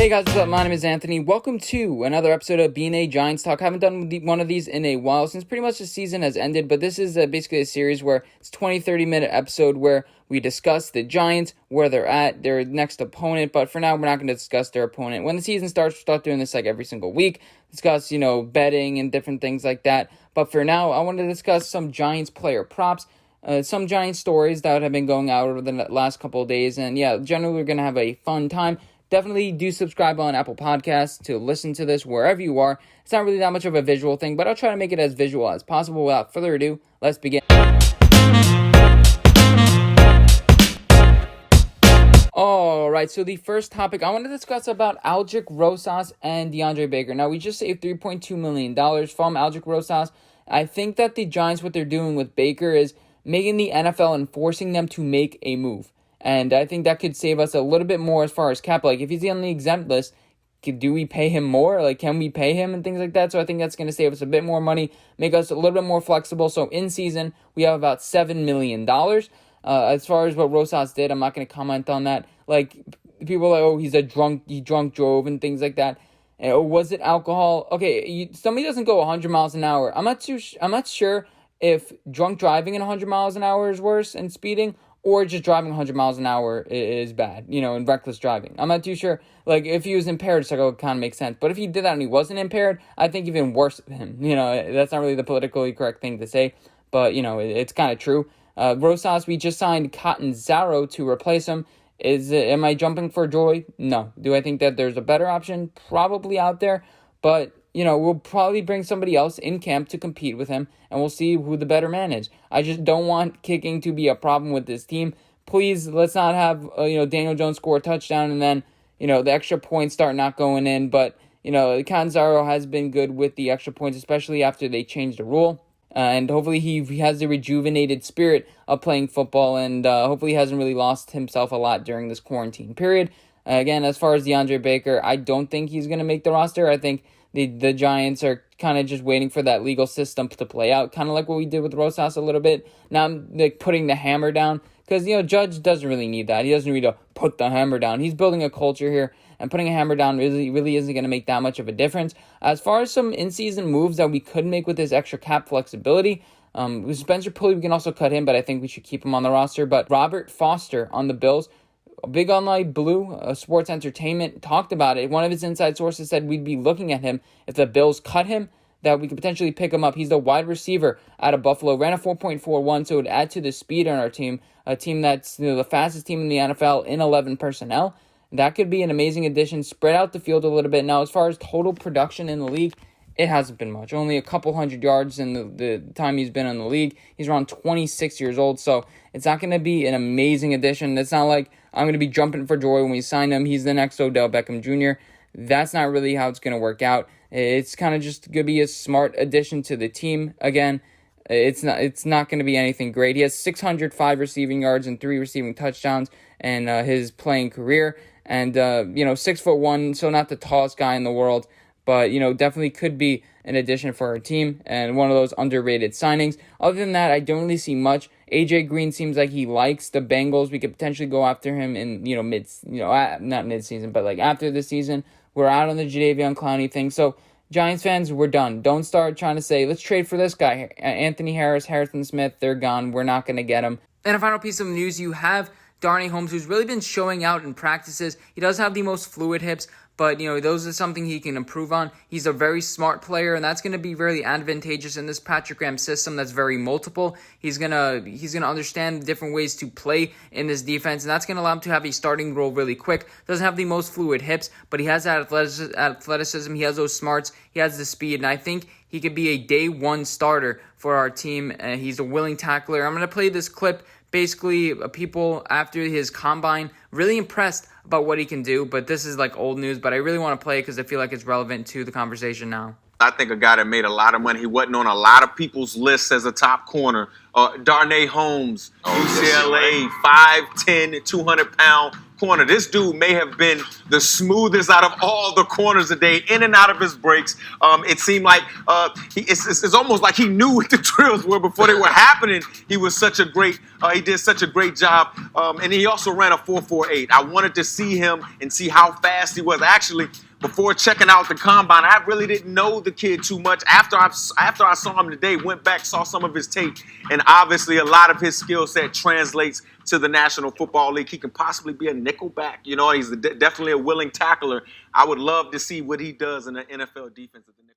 Hey guys, what's up? My name is Anthony. Welcome to another episode of Being a Giants Talk. I haven't done one of these in a while since pretty much the season has ended, but this is basically a series where it's 20-30 minute episode where we discuss the Giants, where they're at, their next opponent, but for now we're not going to discuss their opponent. When the season starts, we'll start doing this like every single week, discuss, betting and different things like that. But for now, I want to discuss some Giants player props. Some Giants stories that have been going out over the last couple of days, and yeah, generally we're going to have a fun time. Definitely do subscribe on Apple Podcasts to listen to this wherever you are. It's not really that much of a visual thing, but I'll try to make it as visual as possible. Without further ado, let's begin. Alright, so the first topic I want to discuss about Aldrick Rosas and DeAndre Baker. Now, we just saved $3.2 million from Aldrick Rosas. I think that the Giants, what they're doing with Baker is making the NFL and forcing them to make a move. And I think that could save us a little bit more as far as cap. Like, if he's on the exempt list, do we pay him more? Like, can we pay him and things like that? So I think that's going to save us a bit more money, make us a little bit more flexible. So in season, we have about $7 million. As far as what Rosas did, I'm not going to comment on that. Like, people are like, oh, he drunk drove and things like that. And, was it alcohol? Okay, somebody doesn't go 100 miles an hour. I'm not sure if drunk driving at 100 miles an hour is worse and speeding, or just driving 100 miles an hour is bad, and reckless driving. I'm not too sure. Like, if he was impaired, it's like, oh, it kind of makes sense. But if he did that and he wasn't impaired, I think even worse of him. That's not really the politically correct thing to say, but, it's kind of true. Rosas, we just signed Catanzaro to replace him. Am I jumping for joy? No. Do I think that there's a better option? Probably out there, but we'll probably bring somebody else in camp to compete with him, and we'll see who the better man is. I just don't want kicking to be a problem with this team. Please, let's not have, Daniel Jones score a touchdown and then, the extra points start not going in. But, Catanzaro has been good with the extra points, especially after they changed the rule. And hopefully he has the rejuvenated spirit of playing football, and hopefully he hasn't really lost himself a lot during this quarantine period. Again, as far as DeAndre Baker, I don't think he's going to make the roster. I think the Giants are kind of just waiting for that legal system to play out, kind of like what we did with Rosas a little bit. Now I'm putting the hammer down because, Judge doesn't really need that. He doesn't need to put the hammer down. He's building a culture here, and putting a hammer down really isn't going to make that much of a difference. As far as some in-season moves that we could make with this extra cap flexibility, with Spencer Pulley, we can also cut him, but I think we should keep him on the roster. But Robert Foster on the Bills, Big Online Blue, Sports Entertainment, talked about it. One of his inside sources said we'd be looking at him if the Bills cut him, that we could potentially pick him up. He's the wide receiver out of Buffalo, ran a 4.41, so it would add to the speed on our team, a team that's the fastest team in the NFL in 11 personnel. That could be an amazing addition, spread out the field a little bit. Now, as far as total production in the league, it hasn't been much. Only a couple hundred yards in the time he's been in the league. He's around 26 years old, so it's not going to be an amazing addition. It's not like I'm going to be jumping for joy when we sign him. He's the next Odell Beckham Jr. That's not really how it's going to work out. It's kind of just going to be a smart addition to the team. Again, it's not going to be anything great. He has 605 receiving yards and 3 receiving touchdowns in his playing career. And, 6'1", so not the tallest guy in the world, but, definitely could be an addition for our team and one of those underrated signings. Other than that, I don't really see much. AJ Green seems like he likes the Bengals. We could potentially go after him in, not mid-season, but like after the season. We're out on the Jadeveon Clowney thing. So, Giants fans, we're done. Don't start trying to say, let's trade for this guy. Anthony Harris, Harrison Smith, they're gone. We're not going to get them. And a final piece of news, you have Darnay Holmes, who's really been showing out in practices. He does have the most fluid hips, but, those are something he can improve on. He's a very smart player, and that's going to be really advantageous in this Patrick Graham system that's very multiple. He's gonna understand the different ways to play in this defense, and that's going to allow him to have a starting role really quick. Doesn't have the most fluid hips, but he has that athleticism. He has those smarts. He has the speed, and I think he could be a day one starter for our team. He's a willing tackler. I'm going to play this clip. Basically, people after his combine really impressed about what he can do, but this is like old news, but I really want to play it because I feel like it's relevant to the conversation now. I think a guy that made a lot of money. He wasn't on a lot of people's lists as a top corner. Darnay Holmes, UCLA, 5'10", 200-pound corner. This dude may have been the smoothest out of all the corners today, in and out of his breaks. It seemed like it's almost like he knew what the drills were before they were happening. He was such a great, he did such a great job. And he also ran a 4.48. I wanted to see him and see how fast he was. Actually, before checking out the combine, I really didn't know the kid too much. After I saw him today, went back, saw some of his tape, and obviously a lot of his skill set translates to the National Football League. He can possibly be a nickelback. You know, he's definitely a willing tackler. I would love to see what he does in the NFL defense at the nickel.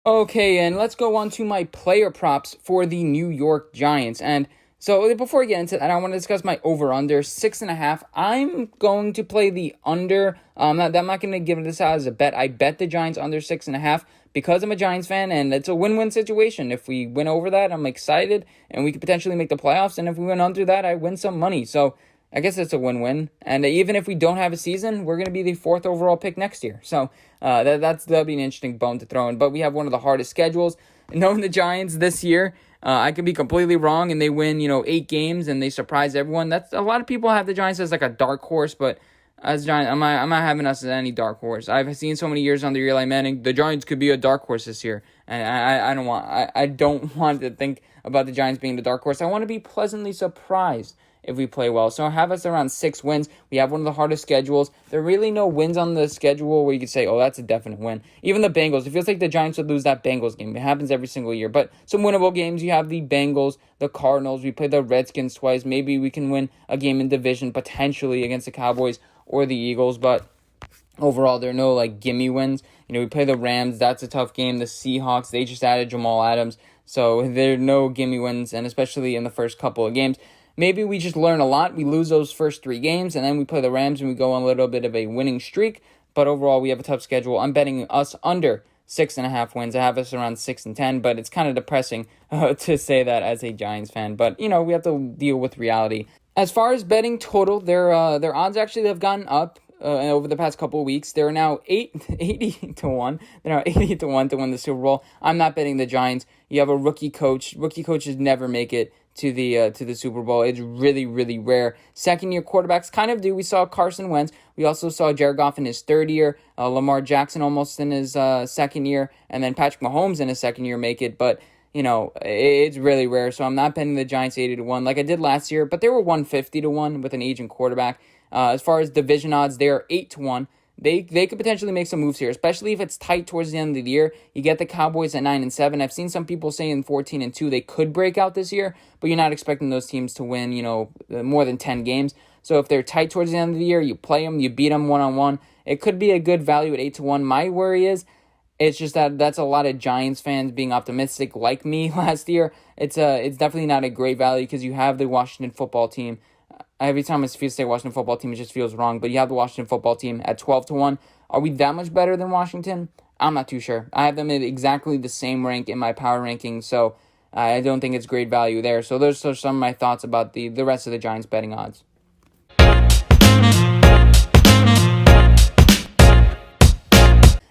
Okay, and let's go on to my player props for the New York Giants. And so before we get into that, I want to discuss my over-under, 6.5. I'm going to play the under. I'm not going to give this out as a bet. I bet the Giants under 6.5 because I'm a Giants fan, and it's a win-win situation. If we win over that, I'm excited, and we could potentially make the playoffs. And if we win under that, I win some money. So I guess it's a win-win. And even if we don't have a season, we're going to be the 4th overall pick next year. So that'll be an interesting bone to throw in. But we have one of the hardest schedules. Knowing the Giants this year, I could be completely wrong, and they win, 8 games, and they surprise everyone. That's a lot of people have the Giants as like a dark horse, but as Giants, I'm not having us as any dark horse. I've seen so many years under Eli Manning, the Giants could be a dark horse this year, and I don't want to think about the Giants being the dark horse. I want to be pleasantly surprised if we play well. So I have us around 6 wins. We have one of the hardest schedules. There are really no wins on the schedule where you could say, oh, that's a definite win. Even the Bengals, it feels like the Giants would lose that Bengals game. It happens every single year. But some winnable games, you have the Bengals, the Cardinals. We play the Redskins twice. Maybe we can win a game in division potentially against the Cowboys or the Eagles. But overall, there are no gimme wins. We play the Rams. That's a tough game. The Seahawks, they just added Jamal Adams. So there are no gimme wins, and especially in the first couple of games. Maybe we just learn a lot. We lose those first 3 games, and then we play the Rams, and we go on a little bit of a winning streak. But overall, we have a tough schedule. I'm betting us under 6.5 wins. I have us around 6-10, but it's kind of depressing to say that as a Giants fan. But, we have to deal with reality. As far as betting total, their odds actually have gone up over the past couple of weeks. They're now 80 to 1. They're now 80 to 1 to win the Super Bowl. I'm not betting the Giants. You have a rookie coach. Rookie coaches never make it to the Super Bowl. It's really, really rare. Second-year quarterbacks kind of do. We saw Carson Wentz. We also saw Jared Goff in his 3rd year. Lamar Jackson almost in his 2nd year. And then Patrick Mahomes in his 2nd year make it. But, it's really rare. So I'm not betting the Giants 80 to 1 like I did last year. But they were 150 to 1 with an aging quarterback. As far as division odds, they are 8 to 1. They could potentially make some moves here, especially if it's tight towards the end of the year. You get the Cowboys at 9-7. I've seen some people saying 14-2 they could break out this year, but you're not expecting those teams to win, more than 10 games. So if they're tight towards the end of the year, you play them, you beat them one-on-one. It could be a good value at 8 to 1. My worry is it's just that's a lot of Giants fans being optimistic like me last year. It's definitely not a great value because you have the Washington football team. Every time I say Washington football team, it just feels wrong. But you have the Washington football team at 12 to 1. Are we that much better than Washington? I'm not too sure. I have them at exactly the same rank in my power ranking, so I don't think it's great value there. So those are some of my thoughts about the rest of the Giants betting odds.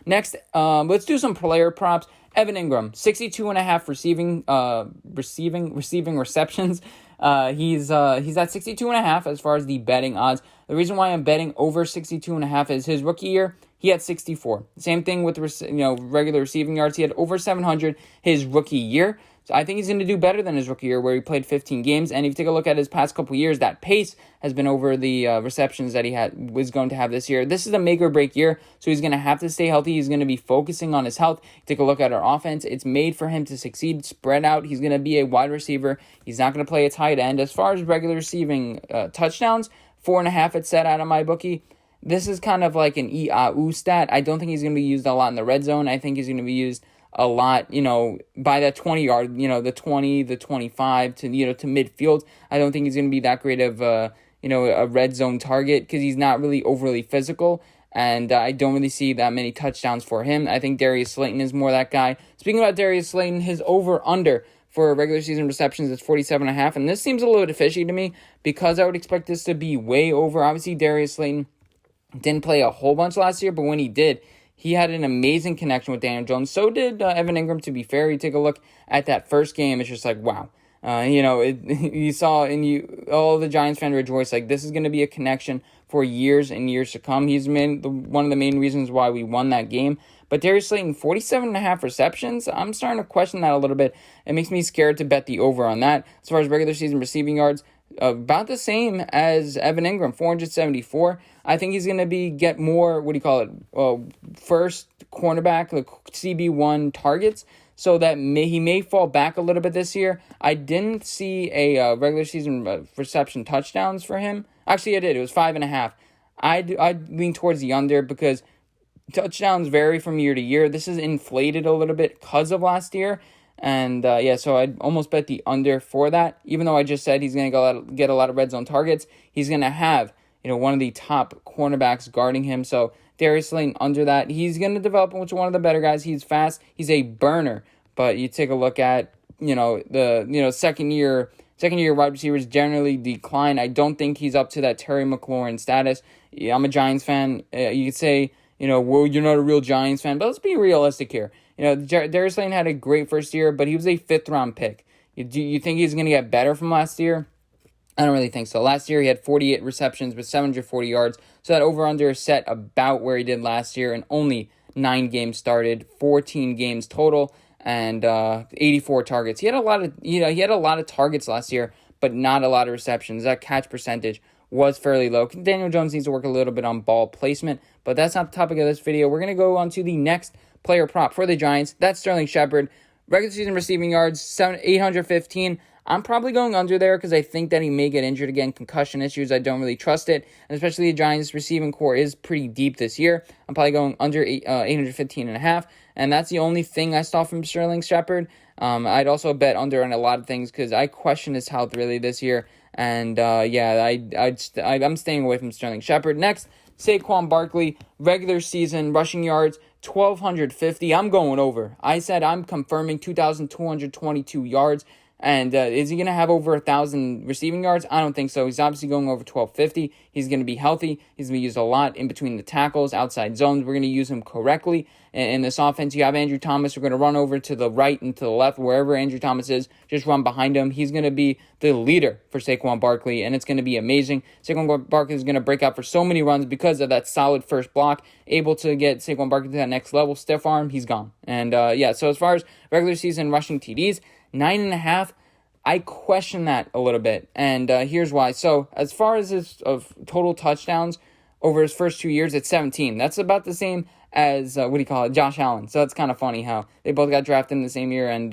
Next, let's do some player props. Evan Ingram, 62.5 receiving receptions. He's at 62.5 as far as the betting odds. The reason why I'm betting over 62.5 is his rookie year, he had 64. Same thing with regular receiving yards. He had over 700 his rookie year. So I think he's going to do better than his rookie year where he played 15 games. And if you take a look at his past couple years, that pace has been over the receptions that he was going to have this year. This is a make or break year, so he's going to have to stay healthy. He's going to be focusing on his health. Take a look at our offense. It's made for him to succeed, spread out. He's going to be a wide receiver. He's not going to play a tight end. As far as regular receiving touchdowns, 4.5 it's set out of my bookie. This is kind of like an EAU stat. I don't think he's going to be used a lot in the red zone. I think he's going to be used a lot, by that 20-yard, the 20, the 25 to midfield. I don't think he's going to be that great of a red zone target because he's not really overly physical, and I don't really see that many touchdowns for him. I think Darius Slayton is more that guy. Speaking about Darius Slayton, his over-under for regular season receptions is 47.5, and this seems a little bit fishy to me because I would expect this to be way over. Obviously, Darius Slayton didn't play a whole bunch last year, but when he did, he had an amazing connection with Daniel Jones. So did Evan Ingram, to be fair. You take a look at that first game, it's just like, wow. You saw and all the Giants fans rejoice, like, this is going to be a connection for years and years to come. He's one of the main reasons why we won that game. But Darius Slayton, 47.5 receptions. I'm starting to question that a little bit. It makes me scared to bet the over on that. As far as regular season receiving yards, about the same as Evan Ingram, 474. I think he's going to get more, first cornerback, the CB1 targets, so that he may fall back a little bit this year. I didn't see a regular season reception touchdowns for him. Actually, I did. It was 5.5. I'd lean towards the under because touchdowns vary from year to year. This is inflated a little bit because of last year. And so I'd almost bet the under for that. Even though I just said he's going to get a lot of red zone targets, he's going to have one of the top cornerbacks guarding him. So Darius Slayton under that. He's going to develop into one of the better guys. He's fast. He's a burner. But you take a look at the second year wide receivers generally decline. I don't think he's up to that Terry McLaurin status. Yeah, I'm a Giants fan. You could say well, you're not a real Giants fan, but let's be realistic here. Darius Slayton had a great first year, but he was a 5th-round pick. Do you think he's going to get better from last year? I don't really think so. Last year, he had 48 receptions with 740 yards, so that over-under is set about where he did last year, and only 9 games started, 14 games total, and 84 targets. He had a lot of targets last year, but not a lot of receptions. That catch percentage was fairly low. Daniel Jones needs to work a little bit on ball placement, but that's not the topic of this video. We're going to go on to the next player prop for the Giants. That's Sterling Shepard. Regular season receiving yards, 815. I'm probably going under there because I think that he may get injured again. Concussion issues, I don't really trust it. And especially the Giants' receiving core is pretty deep this year. I'm probably going under 815.5. And that's the only thing I saw from Sterling Shepard. I'd also bet under on a lot of things because I question his health really this year. And I'm staying away from Sterling Shepard. Next, Saquon Barkley, regular season rushing yards, 1,250. I'm going over. I said I'm confirming 2,222 yards. And is he going to have over 1,000 receiving yards? I don't think so. He's obviously going over 1,250. He's going to be healthy. He's going to be used a lot in between the tackles, outside zones. We're going to use him correctly. In this offense, you have Andrew Thomas. We're going to run over to the right and to the left, wherever Andrew Thomas is. Just run behind him. He's going to be the leader for Saquon Barkley, and it's going to be amazing. Saquon Barkley is going to break out for so many runs because of that solid first block, able to get Saquon Barkley to that next level. Stiff arm, he's gone. And so as far as regular season rushing TDs, 9.5, I question that a little bit, and here's why. So as far as his total touchdowns over his first 2 years, it's 17. That's about the same as Josh Allen. So it's kind of funny how they both got drafted in the same year, and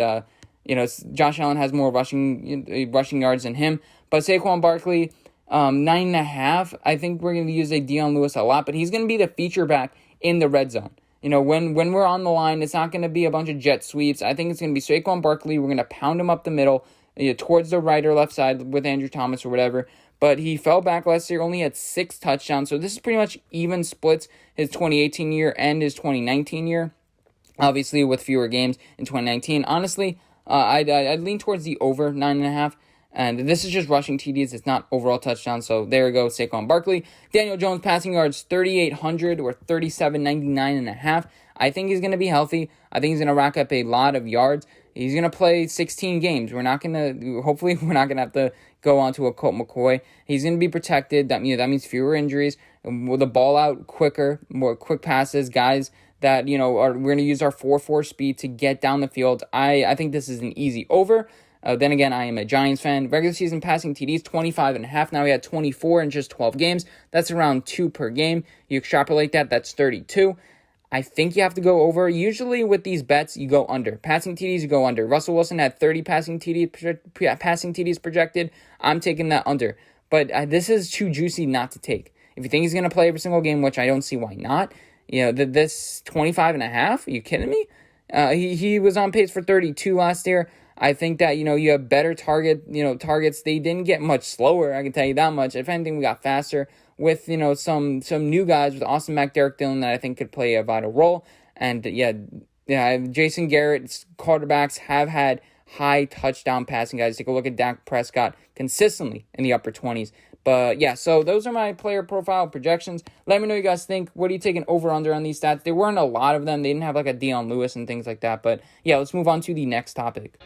Josh Allen has more rushing yards than him. But Saquon Barkley, 9.5. I think we're going to use a Dion Lewis a lot, but he's going to be the feature back in the red zone. When we're on the line, it's not going to be a bunch of jet sweeps. I think it's going to be Saquon Barkley. We're going to pound him up the middle, towards the right or left side with Andrew Thomas or whatever. But he fell back last year, only had 6 touchdowns. So this is pretty much even splits his 2018 year and his 2019 year. Obviously, with fewer games in 2019. Honestly, I'd lean towards the over 9.5. And this is just rushing TDs. It's not overall touchdowns. So there we go, Saquon Barkley. Daniel Jones passing yards, 3,800 or 3,799.5. I think he's going to be healthy. I think he's going to rack up a lot of yards. He's going to play 16 games. Hopefully we're not going to have to go on to a Colt McCoy. He's going to be protected. That means fewer injuries. With the ball out quicker, more quick passes, guys that, we're going to use our 4.4 speed to get down the field. I think this is an easy over. Then again, I am a Giants fan. Regular season passing TDs, 25.5. Now we had 24 in just 12 games. That's around 2 per game. You extrapolate that, that's 32. I think you have to go over. Usually with these bets, you go under. Passing TDs, you go under. Russell Wilson had 30 passing TDs projected. I'm taking that under. But this is too juicy not to take. If you think he's going to play every single game, which I don't see why not, this 25.5, are you kidding me? He was on pace for 32 last year. I think that, you have better targets. They didn't get much slower, I can tell you that much. If anything, we got faster with, some new guys with Austin Mack, Derek Dillon that I think could play a vital role. And, Jason Garrett's quarterbacks have had high touchdown passing guys. Take a look at Dak Prescott consistently in the upper 20s. But yeah, so those are my player profile projections. Let me know what you guys think. What are you taking over under on these stats? There weren't a lot of them. They didn't have like a Dion Lewis and things like that. But yeah, let's move on to the next topic.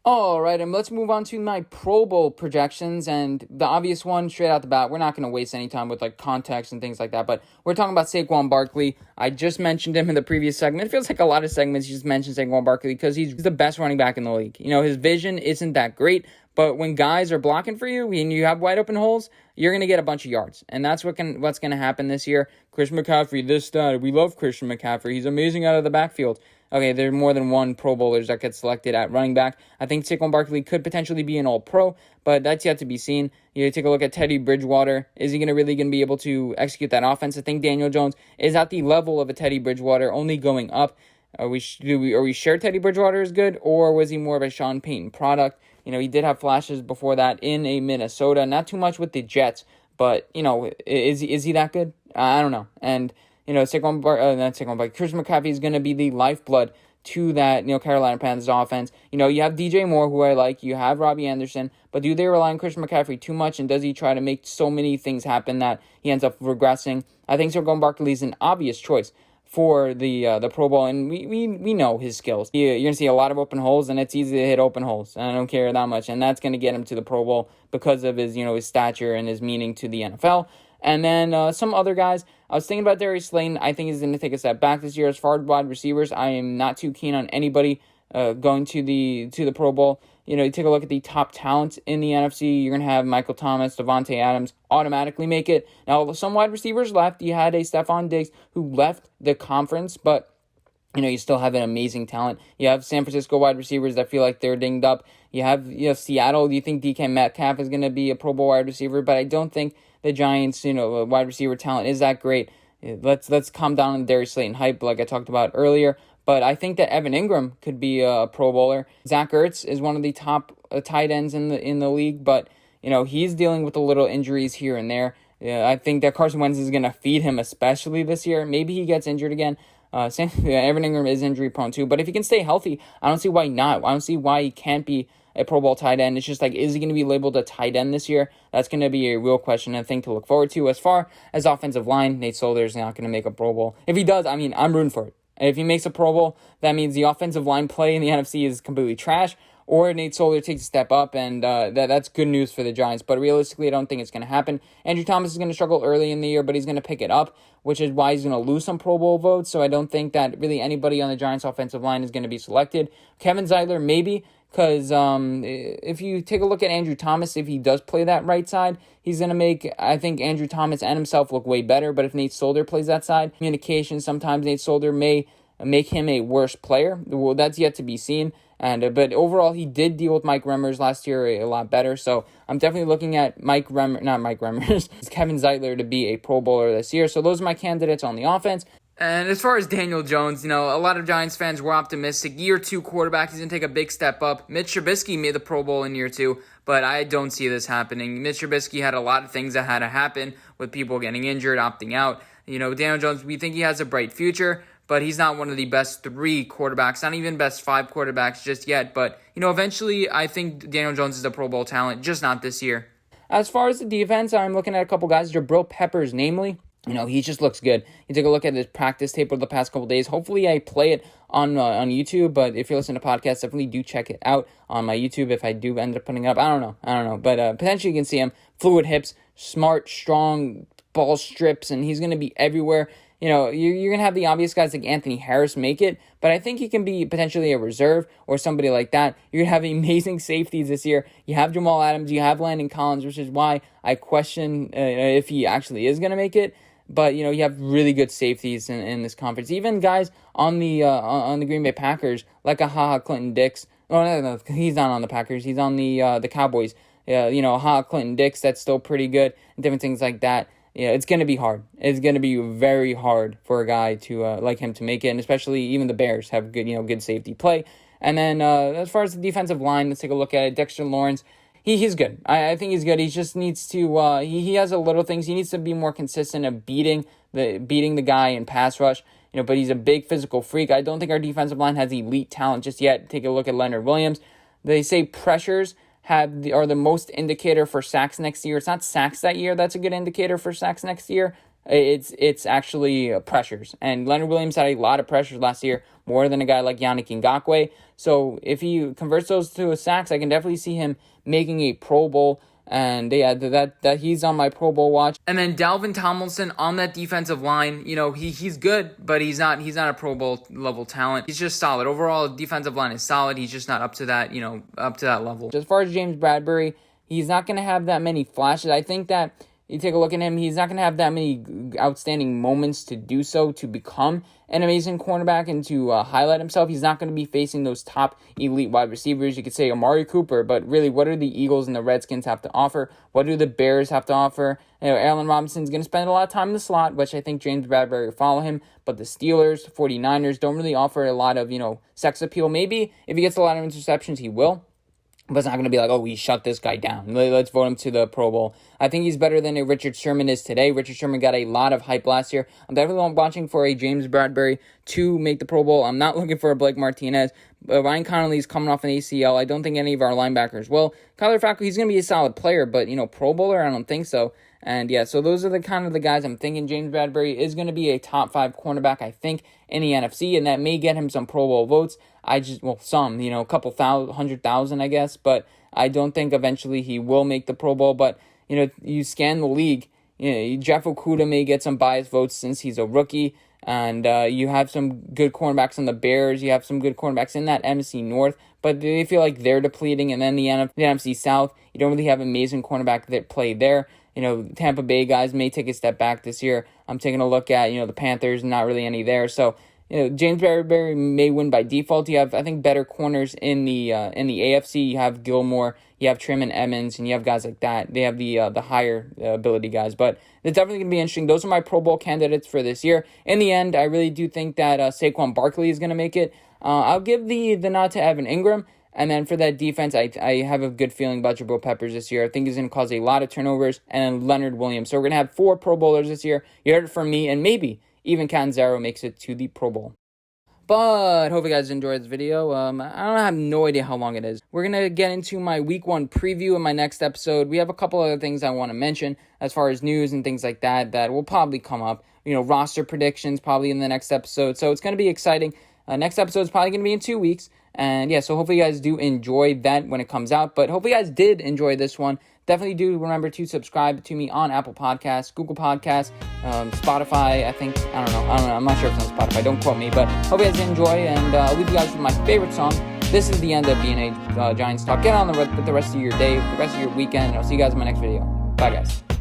All right, and let's move on to my Pro Bowl projections. And the obvious one, straight out the bat, we're not going to waste any time with like context and things like that. But we're talking about Saquon Barkley. I just mentioned him in the previous segment. It feels like a lot of segments you just mentioned Saquon Barkley because he's the best running back in the league. His vision isn't that great, but when guys are blocking for you and you have wide open holes, you're going to get a bunch of yards. And that's what's going to happen this year. Christian McCaffrey, this stud. We love Christian McCaffrey. He's amazing out of the backfield. Okay, there are more than one Pro Bowlers that get selected at running back. I think Saquon Barkley could potentially be an All-Pro, but that's yet to be seen. You take a look at Teddy Bridgewater. Is he really going to be able to execute that offense? I think Daniel Jones is at the level of a Teddy Bridgewater, only going up. Are we sure Teddy Bridgewater is good, or was he more of a Sean Payton product? He did have flashes before that in a Minnesota. Not too much with the Jets, but, is he that good? I don't know. And Christian McCaffrey is going to be the lifeblood to that, Carolina Panthers offense. You have DJ Moore, who I like. You have Robbie Anderson. But do they rely on Christian McCaffrey too much? And does he try to make so many things happen that he ends up regressing? I think Saquon Barkley is an obvious choice for the Pro Bowl, and we know his skills. You're going to see a lot of open holes, and it's easy to hit open holes. And I don't care that much. And that's going to get him to the Pro Bowl because of his, his stature and his meaning to the NFL. And then some other guys. I was thinking about Darius Slayton. I think he's going to take a step back this year. As far as wide receivers, I am not too keen on anybody going to the Pro Bowl. You take a look at the top talent in the NFC. You're going to have Michael Thomas, Devontae Adams automatically make it. Now, some wide receivers left. You had a Stephon Diggs who left the conference, but you still have an amazing talent. You have San Francisco wide receivers that feel like they're dinged up. You have Seattle. You think DK Metcalf is going to be a Pro Bowl wide receiver, but I don't think the Giants, wide receiver talent is that great. Let's calm down on the Darius Slayton hype like I talked about earlier. But I think that Evan Ingram could be a Pro Bowler. Zach Ertz is one of the top tight ends in the league, but he's dealing with a little injuries here and there. I think that Carson Wentz is going to feed him, especially this year. Maybe he gets injured again. Evan Ingram is injury prone too, but if he can stay healthy, I don't see why not. I don't see why he can't be a Pro Bowl tight end. It's just like, is he going to be labeled a tight end this year? That's going to be a real question and thing to look forward to. As far as offensive line, Nate Solder is not going to make a Pro Bowl. If he does, I'm rooting for it. And if he makes a Pro Bowl, that means the offensive line play in the NFC is completely trash, or Nate Solder takes a step up, and that's good news for the Giants. But realistically, I don't think it's going to happen. Andrew Thomas is going to struggle early in the year, but he's going to pick it up, which is why he's going to lose some Pro Bowl votes. So I don't think that really anybody on the Giants offensive line is going to be selected. Kevin Zeitler, maybe, because if you take a look at Andrew Thomas, if he does play that right side, he's going to make, I think, Andrew Thomas and himself look way better. But if Nate Solder plays that side, communication, sometimes Nate Solder may make him a worse player. Well, that's yet to be seen. But overall, he did deal with Mike Remmers last year a lot better. So I'm definitely looking at Kevin Zeitler to be a Pro Bowler this year. So those are my candidates on the offense. And as far as Daniel Jones, a lot of Giants fans were optimistic. Year 2 quarterback, he's going to take a big step up. Mitch Trubisky made the Pro Bowl in year 2, but I don't see this happening. Mitch Trubisky had a lot of things that had to happen with people getting injured, opting out. Daniel Jones, we think he has a bright future, but he's not one of the best 3 quarterbacks, not even best 5 quarterbacks just yet. But, eventually I think Daniel Jones is a Pro Bowl talent, just not this year. As far as the defense, I'm looking at a couple guys, Jabril Peppers namely. He just looks good. You take a look at his practice tape over the past couple days. Hopefully I play it on YouTube, but if you're listening to podcasts, definitely do check it out on my YouTube if I do end up putting it up. I don't know. But potentially you can see him. Fluid hips, smart, strong ball strips, and he's going to be everywhere. You're going to have the obvious guys like Anthony Harris make it, but I think he can be potentially a reserve or somebody like that. You're going to have amazing safeties this year. You have Jamal Adams, you have Landon Collins, which is why I question if he actually is going to make it. But, you have really good safeties in this conference. Even guys on the Green Bay Packers, like a Ha Clinton-Dix. Oh, no, he's not on the Packers. He's on the Cowboys. Ha Clinton-Dix, that's still pretty good. And different things like that. Yeah, it's going to be hard. It's going to be very hard for a guy to like him to make it. And especially even the Bears have good safety play. And then as far as the defensive line, let's take a look at it. Dexter Lawrence. He's good. I think he's good. He just needs to. He has a little things. He needs to be more consistent of beating the guy in pass rush. But he's a big physical freak. I don't think our defensive line has elite talent just yet. Take a look at Leonard Williams. They say pressures are the most indicator for sacks next year. It's not sacks that year that's a good indicator for sacks next year. It's actually pressures. And Leonard Williams had a lot of pressures last year, more than a guy like Yannick Ngakoue. So if he converts those to a sacks, I can definitely see him making a Pro Bowl. And yeah, that he's on my Pro Bowl watch. And then Dalvin Tomlinson on that defensive line, he's good, but he's not a Pro Bowl level talent. He's just solid. Overall, defensive line is solid. He's just not up to that, up to that level. As far as James Bradberry, he's not going to have that many flashes. I think that you take a look at him, he's not going to have that many outstanding moments to do so, to become an amazing cornerback and to highlight himself. He's not going to be facing those top elite wide receivers. You could say Amari Cooper, but really, what do the Eagles and the Redskins have to offer? What do the Bears have to offer? Allen Robinson's going to spend a lot of time in the slot, which I think James Bradberry will follow him, but the Steelers, 49ers don't really offer a lot of, sex appeal. Maybe if he gets a lot of interceptions, he will. But it's not going to be like, oh, we shut this guy down. Let's vote him to the Pro Bowl. I think he's better than a Richard Sherman is today. Richard Sherman got a lot of hype last year. I'm definitely watching for a James Bradberry to make the Pro Bowl. I'm not looking for a Blake Martinez. Ryan Connolly's coming off an ACL. I don't think any of our linebackers will. Kyler Fackrell, he's going to be a solid player, but, Pro Bowler, I don't think so. And yeah, so those are the kind of the guys I'm thinking. James Bradberry is going to be a top 5 cornerback, I think, in the NFC, and that may get him some Pro Bowl votes. Some, a couple 100,000, I guess, but I don't think eventually he will make the Pro Bowl. But, you scan the league, Jeff Okudah may get some biased votes since he's a rookie, and you have some good cornerbacks on the Bears. You have some good cornerbacks in that NFC North, but they feel like they're depleting. And then the NFC South, you don't really have amazing cornerback that play there. Tampa Bay guys may take a step back this year. I'm taking a look at, the Panthers, not really any there. So, James Bradberry may win by default. You have, I think, better corners in the AFC. You have Gilmore, you have Trim and Emmons, and you have guys like that. They have the higher ability guys. But it's definitely going to be interesting. Those are my Pro Bowl candidates for this year. In the end, I really do think that Saquon Barkley is going to make it. I'll give the nod to Evan Ingram. And then for that defense, I have a good feeling about Jabril Peppers this year. I think he's going to cause a lot of turnovers. And then Leonard Williams. So we're going to have 4 Pro Bowlers this year. You heard it from me. And maybe even Catanzaro makes it to the Pro Bowl. But hope you guys enjoyed this video. I have no idea how long it is. We're going to get into my Week 1 preview in my next episode. We have a couple other things I want to mention as far as news and things like that will probably come up. Roster predictions probably in the next episode. So it's going to be exciting. Next episode is probably going to be in 2 weeks. And yeah, so hopefully you guys do enjoy that when it comes out. But hopefully you guys did enjoy this one. Definitely do remember to subscribe to me on Apple Podcasts, Google Podcasts, Spotify, I think. I don't know. I'm not sure if it's on Spotify. Don't quote me. But hope you guys enjoy. And I'll leave you guys with my favorite song. This is the end of B&A Giants Talk. Get on with the rest of your day, the rest of your weekend. And I'll see you guys in my next video. Bye, guys.